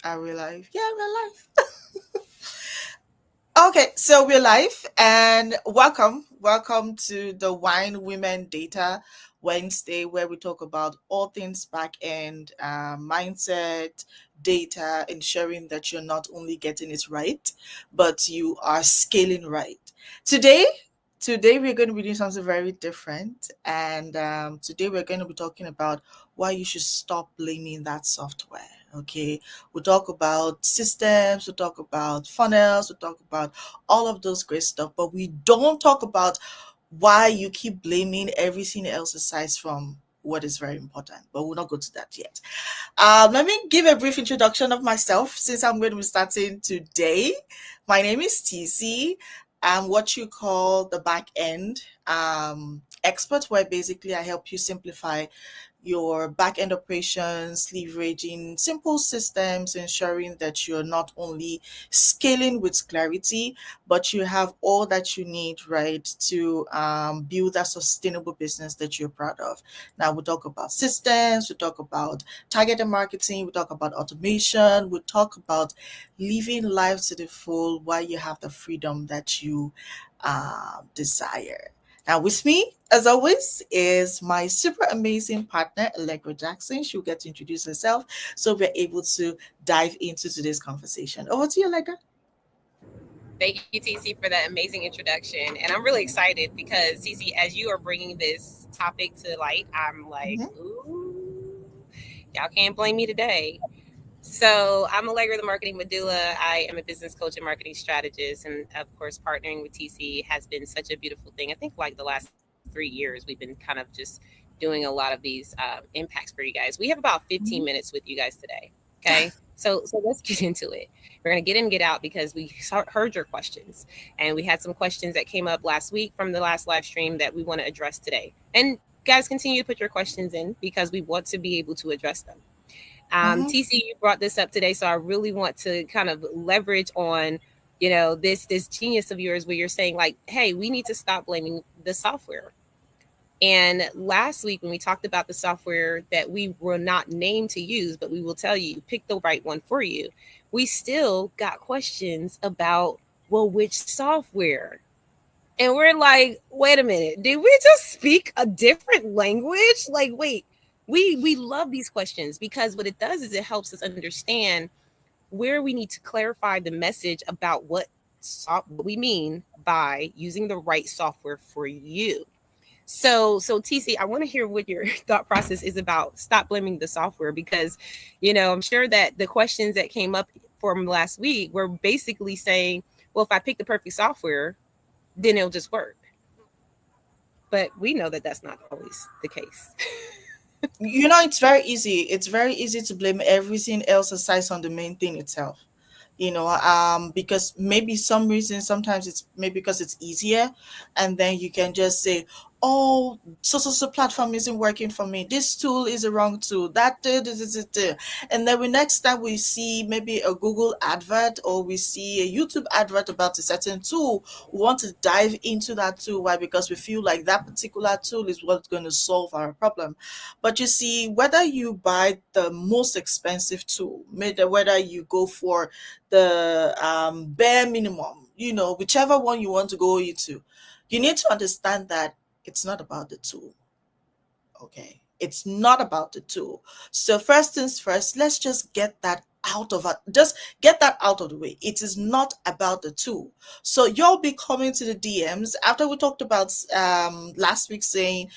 Are we live? Yeah, we're live. Okay, so we're live and welcome to the Wine Women Data Wednesday, where we talk about all things back end, mindset, data, ensuring that you're not only getting it right, but you are scaling right. Today, today we're going to be doing something very different, and today we're going to be talking about why you should stop blaming that software. Okay, we'll talk about systems, we'll talk about funnels, we'll talk about all of those great stuff, but we don't talk about why you keep blaming everything else aside from what is very important. But we'll not go to that yet. Let me give a brief introduction of myself since I'm going to be starting today. My name is TC. I'm what you call the back end expert, where basically I help you simplify your back-end operations, leveraging simple systems, ensuring that you're not only scaling with clarity, but you have all that you need, right, to build a sustainable business that you're proud of. Now, we'll talk about systems, we'll talk about targeted marketing, we'll talk about automation, we'll talk about living life to the full while you have the freedom that you desire. Now, with me, as always, is my super amazing partner, Allegra Jackson. She'll get to introduce herself so we're able to dive into today's conversation. Over to you, Allegra. Thank you, TC, for that amazing introduction. And I'm really excited because, TC, as you are bringing this topic to light, I'm like, Mhm. ooh, y'all can't blame me today. So I'm Allegra, the marketing medulla. I am a business coach and marketing strategist. And of course, partnering with TC has been such a beautiful thing. I think like the last 3 years, we've been kind of just doing a lot of these impacts for you guys. We have about 15 Mhm. minutes with you guys today. Okay. So let's get into it. We're going to get in, get out because we heard your questions. And we had some questions that came up last week from the last live stream that we want to address today. And guys, continue to put your questions in because we want to be able to address them. Mhm. TC, you brought this up today, so I really want to kind of leverage on, this genius of yours where you're saying like, hey, we need to stop blaming the software. And last week when we talked about the software that we were not named to use, but we will tell you, pick the right one for you. We still got questions about, well, which software? And we're like, wait a minute, did we just speak a different language? Like, wait, we love these questions because what it does is it helps us understand where we need to clarify the message about what we mean by using the right software for you. So TC, I want to hear what your thought process is about stop blaming the software because, I'm sure that the questions that came up from last week were basically saying, well, if I pick the perfect software, then it'll just work. But we know that that's not always the case. It's very easy. It's very easy to blame everything else aside from the main thing itself. Because maybe some reason, sometimes it's maybe because it's easier, and then you can just say, oh, so platform isn't working for me, this tool is a wrong tool, that and then next time we see maybe a Google advert or we see a YouTube advert about a certain tool, we want to dive into that tool. Why? Because we feel like that particular tool is what's going to solve our problem. But you see, whether you buy the most expensive tool, whether you go for the bare minimum, whichever one you want to go into, you need to understand that it's not about the tool. Okay. It's not about the tool. So first things first, let's just get that just get that out of the way. It is not about the tool. So you'll be coming to the DMs after we talked about last week, saying,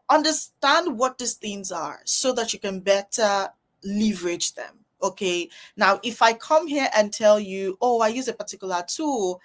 understand what these things are so that you can better leverage them. Okay. Now, if I come here and tell you, oh, I use a particular tool,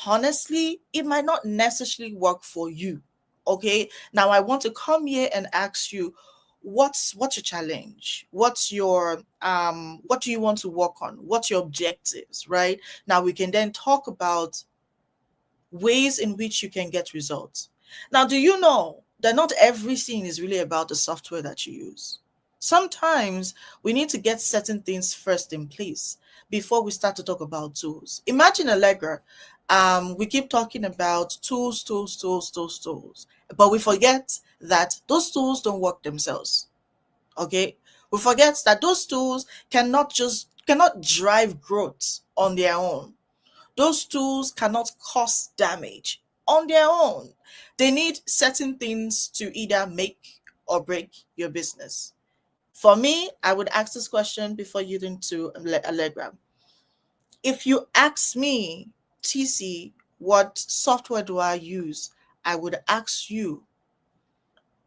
honestly, it might not necessarily work for you. Okay. Now, I want to come here and ask you, what's your challenge? What do you want to work on? What's your objectives? Right. Now, we can then talk about ways in which you can get results. Now, do you know that not everything is really about the software that you use? Sometimes we need to get certain things first in place before we start to talk about tools. Imagine Allegra. We keep talking about tools, tools, tools, tools, tools, but we forget that those tools don't work themselves. Okay, We forget that those tools cannot drive growth on their own. Those tools cannot cause damage on their own. They need certain things to either make or break your business. For me, I would ask this question before yielding to Allegra. If you ask me, TC, what software do I use? I would ask you,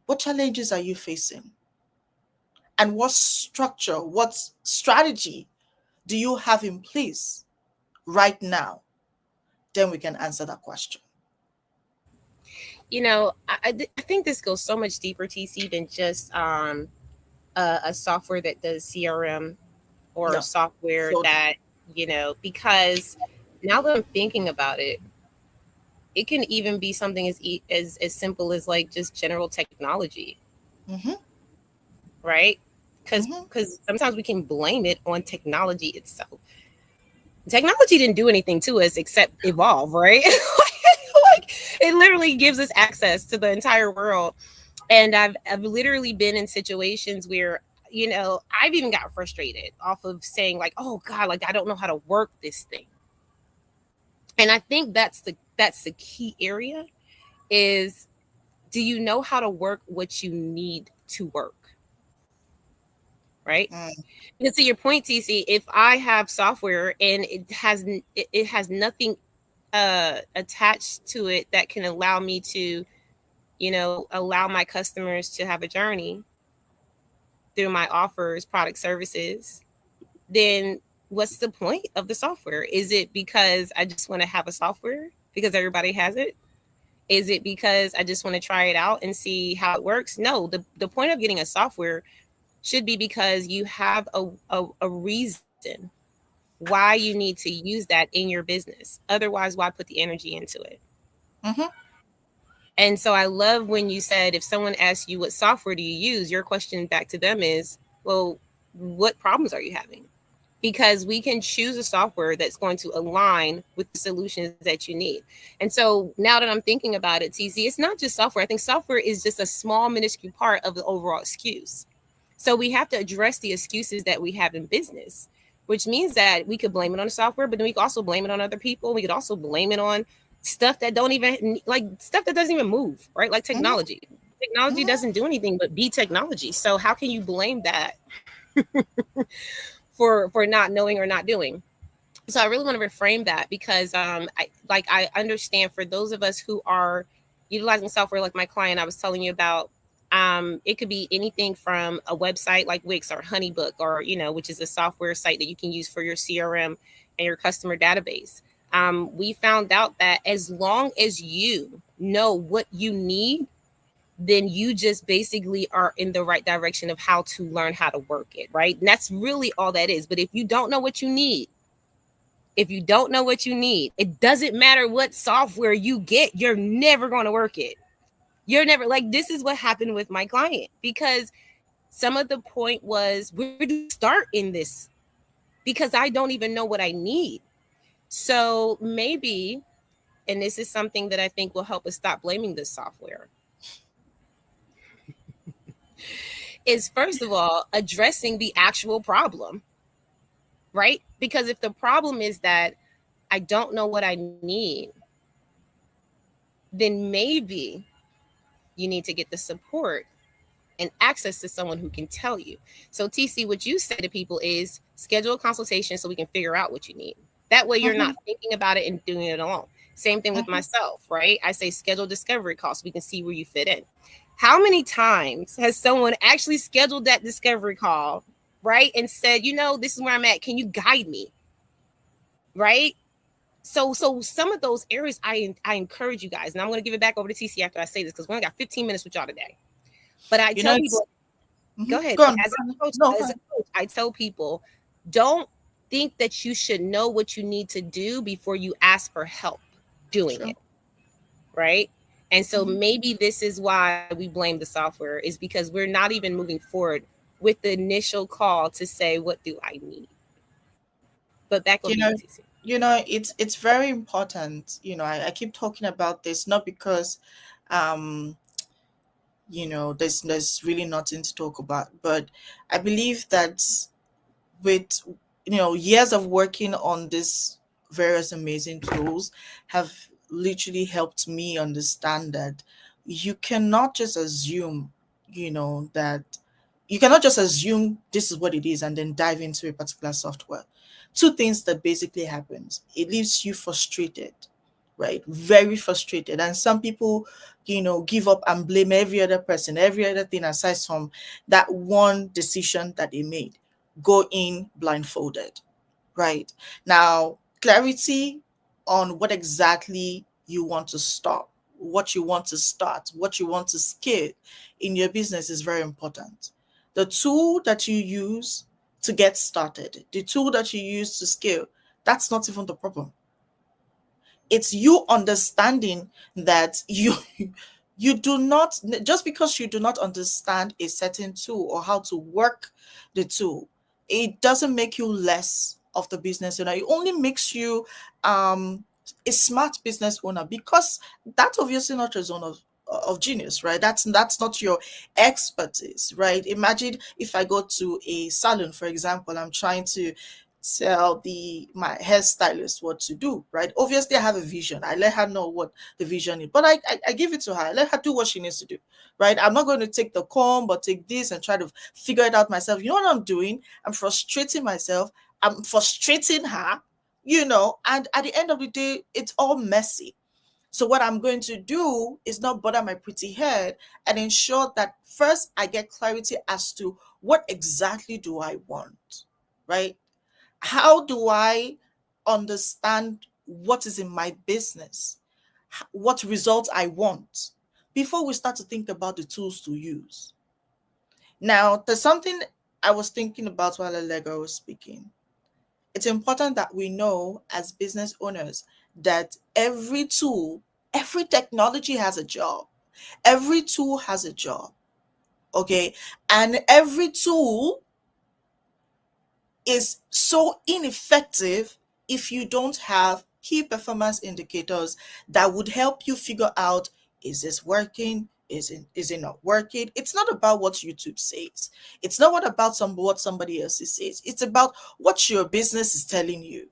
what challenges are you facing? And what structure, what strategy do you have in place right now? Then we can answer that question. I think this goes so much deeper, TC, than just a software that does CRM or Yeah. software So, that, because now that I'm thinking about it, it can even be something as simple as like just general technology, mm-hmm, right? Because mm-hmm, because sometimes we can blame it on technology itself. Technology didn't do anything to us except evolve, right? Like it literally gives us access to the entire world. And I've literally been in situations where, I've even got frustrated off of saying like, oh God, like I don't know how to work this thing. And I think that's the key area is, do you know how to work what you need to work? Right? mm, And to your point, TC, if I have software and it has nothing attached to it that can allow me to, allow my customers to have a journey through my offers, product, services, then what's the point of the software? Is it because I just want to have a software because everybody has it? Is it because I just want to try it out and see how it works? No, the point of getting a software should be because you have a reason why you need to use that in your business. Otherwise, why put the energy into it? mm-hmm, And so I love when you said, if someone asks you what software do you use, your question back to them is, well, what problems are you having? Because we can choose a software that's going to align with the solutions that you need. And so now that I'm thinking about it, TC, it's not just software. I think software is just a small, minuscule part of the overall excuse. So we have to address the excuses that we have in business, which means that we could blame it on the software, but then we could also blame it on other people. We could also blame it on stuff that don't even, like stuff that doesn't even move, right? Like mm-hmm, technology. Technology mm-hmm. doesn't do anything but be technology. So how can you blame that for not knowing or not doing? So I really want to reframe that because I understand for those of us who are utilizing software like my client I was telling you about. It could be anything from a website like Wix or Honeybook, or which is a software site that you can use for your CRM and your customer database. We found out that as long as you know what you need, then you just basically are in the right direction of how to learn how to work it, right? And that's really all that is. But if you don't know what you need, it doesn't matter what software you get, you're never going to work it. You're never, like, this is what happened with my client, because some of the point was, where do I start in this? Because I don't even know what I need. So maybe, and this is something that I think will help us stop blaming this software, is first of all, addressing the actual problem, right? Because if the problem is that I don't know what I need, then maybe you need to get the support and access to someone who can tell you. So, TC, what you say to people is schedule a consultation so we can figure out what you need. That way, you're Mm-hmm. not thinking about it and doing it alone. Same thing with Mm-hmm. myself, right? I say schedule discovery call so we can see where you fit in. How many times has someone actually scheduled that discovery call, right? And said, this is where I'm at. Can you guide me? Right? So some of those areas I encourage you guys, and I'm going to give it back over to TC after I say this because we only got 15 minutes with y'all today. But I You know, tell it's people, mm-hmm. go ahead. Go on. As Go on. a coach, No, go ahead. I tell people, don't think that you should know what you need to do before you ask for help doing Sure. it, right? And so Mm-hmm. maybe this is why we blame the software, is because we're not even moving forward with the initial call to say, what do I need? But back over You to you, know, TC. it's very important. I keep talking about this not because um there's really nothing to talk about. But I believe that with years of working on this various amazing tools have literally helped me understand that you cannot just assume that you cannot just assume this is what it is and then dive into a particular software. Two things that basically happens: it leaves you frustrated, right? Very frustrated. And some people give up and blame every other person, every other thing aside from that one decision that they made. Go in blindfolded, right? Now, clarity on what exactly you want to stop, what you want to start, what you want to scale in your business is very important. The tool that you use to get started, the tool that you use to scale, that's not even the problem. It's you understanding that you do not, just because you do not understand a certain tool or how to work the tool, it doesn't make you less of the business owner. It only makes you a smart business owner, because that's obviously not your zone of genius, right? That's not your expertise, right? Imagine if I go to a salon, for example, I'm trying to tell the my hairstylist what to do, right? Obviously I have a vision, I let her know what the vision is, but I give it to her, I let her do what she needs to do, right? I'm not going to take the comb or take this and try to figure it out myself. You know what I'm doing? I'm frustrating myself, I'm frustrating her, and at the end of the day it's all messy. So what I'm going to do is not bother my pretty head and ensure that first I get clarity as to what exactly do I want, right? How do I understand what is in my business, what results I want, before we start to think about the tools to use. Now, there's something I was thinking about while Allegra was speaking. It's important that we know as business owners that every tool, every technology has a job. Every tool has a job. Okay. And every tool is so ineffective if you don't have key performance indicators that would help you figure out, is this working, is it not working. It's not about what YouTube says, it's not about what somebody else says, it's about what your business is telling you,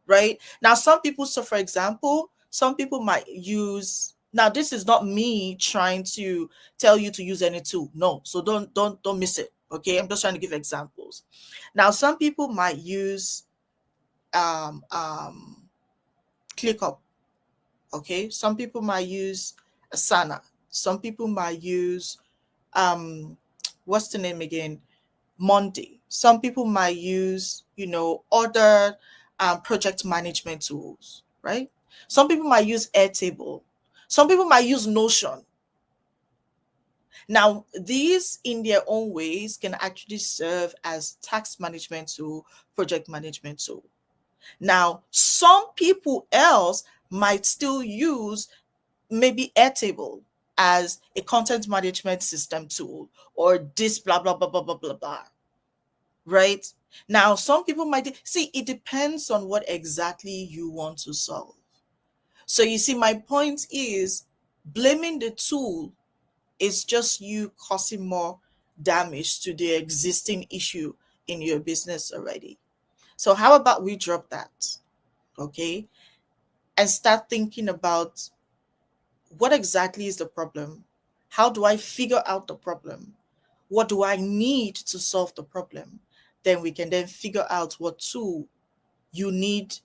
right? Now some people, so for example, some people might use, now this is not me trying to tell you to use any tool, no, so don't miss it, okay? I'm just trying to give examples. Now some people might use um um ClickUp, okay? Some people might use Asana, some people might use what's the name again, Monday. Some people might use, other project management tools, right? Some people might use Airtable. Some people might use Notion. Now, these in their own ways can actually serve as task management tool, project management tool. Now, some people else might still use maybe Airtable as a content management system tool, or this blah blah blah blah blah blah blah, right? Now, some people might see, it depends on what exactly you want to solve. So you see, my point is, blaming the tool is just you causing more damage to the existing issue in your business already. So how about we drop that, okay, and start thinking about what exactly is the problem? How do I figure out the problem? What do I need to solve the problem? Then we can then figure out what tool you need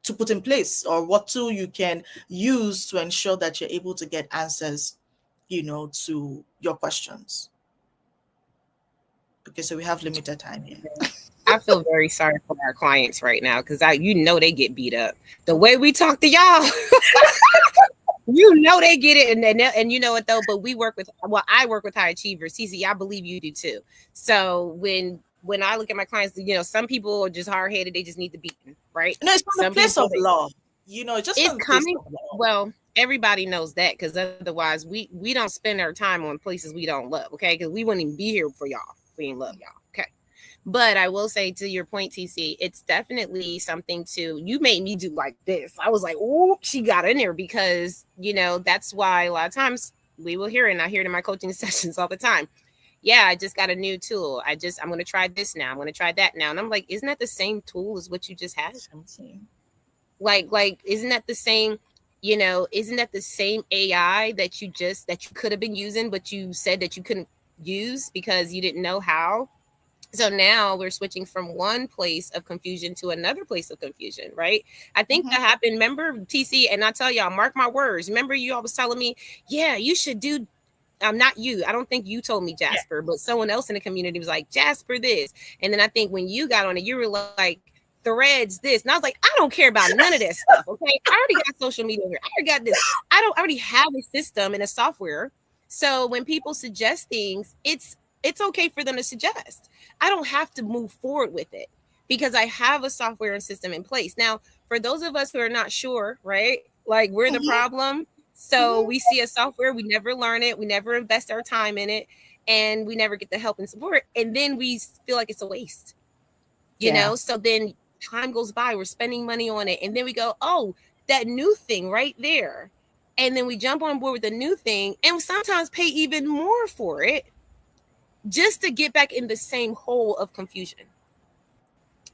to put in place, or what tool you can use to ensure that you're able to get answers, to your questions. Okay, so we have limited time here. I feel very sorry for our clients right now because they get beat up. The way we talk to y'all, they get it, and you know what though. But I work with high achievers. CC, I believe you do too. So when I look at my clients, some people are just hard headed. They just need the beating, right? No, it's from Some a place people of love. Just it's from a place coming. of love. Well, everybody knows that because otherwise we don't spend our time on places we don't love. Okay, because we wouldn't even be here for y'all if we didn't love y'all. Okay. But I will say, to your point, TC, it's definitely something you made me do like this. I was like, oh, she got in there because, that's why a lot of times We will hear it, and I hear it in my coaching sessions all the time. Yeah, I just got a new tool. I'm going to try this now. I'm going to try that now. And I'm like, isn't that the same tool as what you just had? Something. Like isn't that the same, isn't that the same AI that you could have been using, but you said that you couldn't use because you didn't know how? So now we're switching from one place of confusion to another place of confusion, right? I think Mm-hmm. that happened. Remember, TC, and I tell y'all, mark my words. Remember, you always telling me, yeah, you should do. Not you. I don't think you told me Yeah. Jasper, but someone else in the community was like, Jasper this. And then I think when you got on it, you were like, threads this. And I was like, I don't care about none of that stuff. Okay. I already got social media here. I already got this. I already have a system and a software. So when people suggest things, it's okay for them to suggest. I don't have to move forward with it because I have a software and system in place. Now, for those of us who are not sure, right? Like we're the Mm-hmm. problem. So Mm-hmm. we see a software, we never learn it, we never invest our time in it, and we never get the help and support. And then we feel like it's a waste, Yeah. So then time goes by, we're spending money on it, and then we go, oh, that new thing right there. And then we jump on board with the new thing and sometimes pay even more for it just to get back in the same hole of confusion.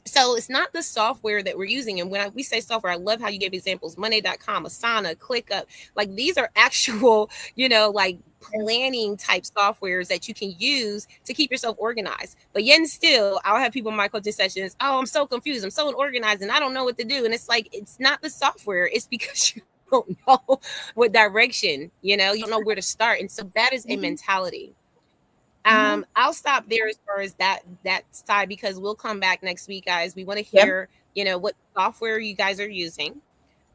So it's not the software that we're using. And when we say software, I love how you gave examples: Monday.com, Asana, ClickUp. Like these are actual, like planning type softwares that you can use to keep yourself organized. But yet and still, I'll have people in my coaching sessions, oh, I'm so confused, I'm so unorganized, and I don't know what to do. And it's like, it's not the software, it's because you don't know what direction, you don't know where to start. And so that is a Mm-hmm. mentality. Mm-hmm. I'll stop there as far as that side, because we'll come back next week, guys. We want to Yep. hear, what software you guys are using.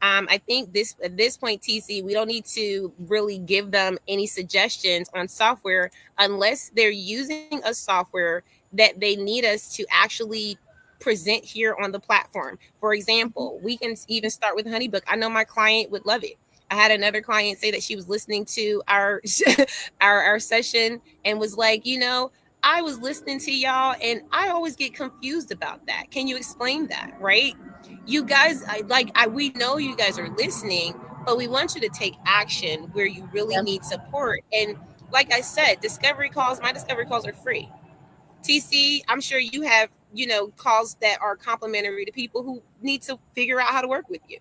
I think this at this point, TC, we don't need to really give them any suggestions on software unless they're using a software that they need us to actually present here on the platform. For Mm-hmm. example, we can even start with HoneyBook. I know my client would love it. I had another client say that she was listening to our our session and was like, I was listening to y'all and I always get confused about that. Can you explain that? Right? You guys, we know you guys are listening, but we want you to take action where you really Yep. need support. And like I said, my discovery calls are free. TC, I'm sure you have, calls that are complimentary to people who need to figure out how to work with you.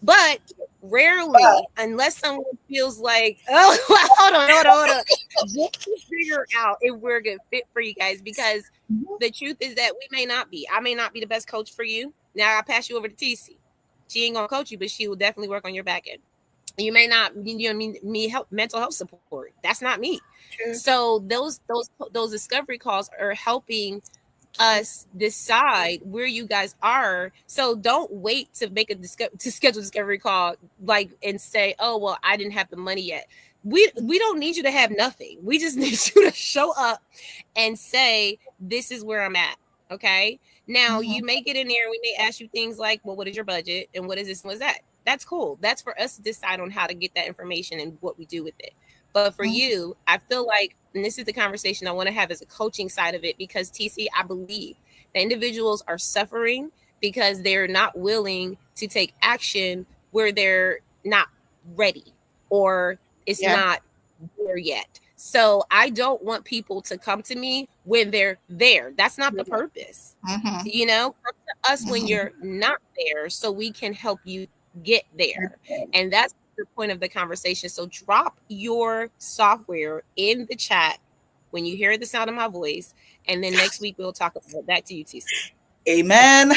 But rarely, unless someone feels like, oh, hold on, just to figure out if we're a good fit for you guys, because Mm-hmm. the truth is that we may not be. I may not be the best coach for you. Now I'll pass you over to TC. She ain't gonna coach you, but she will definitely work on your back end. You may not, me help mental health support. That's not me. True. So those discovery calls are helping us decide where you guys are. So don't wait to make to schedule a discovery call, like, and say, oh well, I didn't have the money yet. We don't need you to have nothing. We just need you to show up and say, this is where I'm at. Okay. Now Mm-hmm. you may get in there. We may ask you things like, well, what is your budget and what is this and what's that? That's cool. That's for us to decide on how to get that information and what we do with it. But for Mm-hmm. you, I feel like, and this is the conversation I want to have as a coaching side of it, because TC, I believe that individuals are suffering because they're not willing to take action where they're not ready or it's Yeah. not there yet. So I don't want people to come to me when they're there. That's not the purpose. Mm-hmm. Come to us when Mm-hmm. you're not there so we can help you get there. And that's the point of the conversation. So drop your software in the chat when you hear the sound of my voice. And then next week we'll talk about that to you, TC. Amen.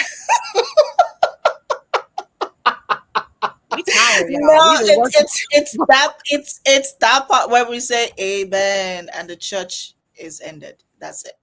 We tired, y'all. No, We've been working. it's that part where we say amen and the church is ended. That's it.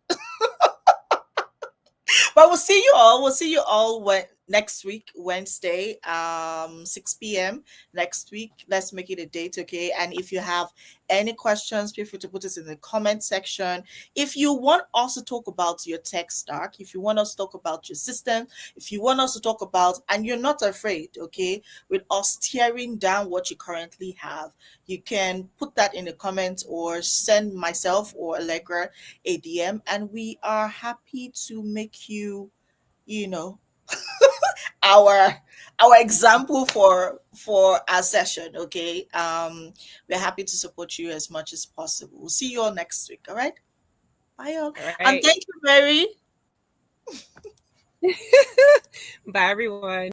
But we'll see you all. We'll see you all when next week, Wednesday, 6 p.m. next week. Let's make it a date, okay? And if you have any questions, feel free to put us in the comment section. If you want us to talk about your tech stack, if you want us to talk about your system, if you want us to talk about, and you're not afraid, okay, with us tearing down what you currently have, you can put that in the comments or send myself or Allegra a DM, and we are happy to make you, you know, our our example for our session. Okay, we're happy to support you as much as possible. We'll see you all next week. All right, bye all, All and right. thank you, Mary. Bye, everyone.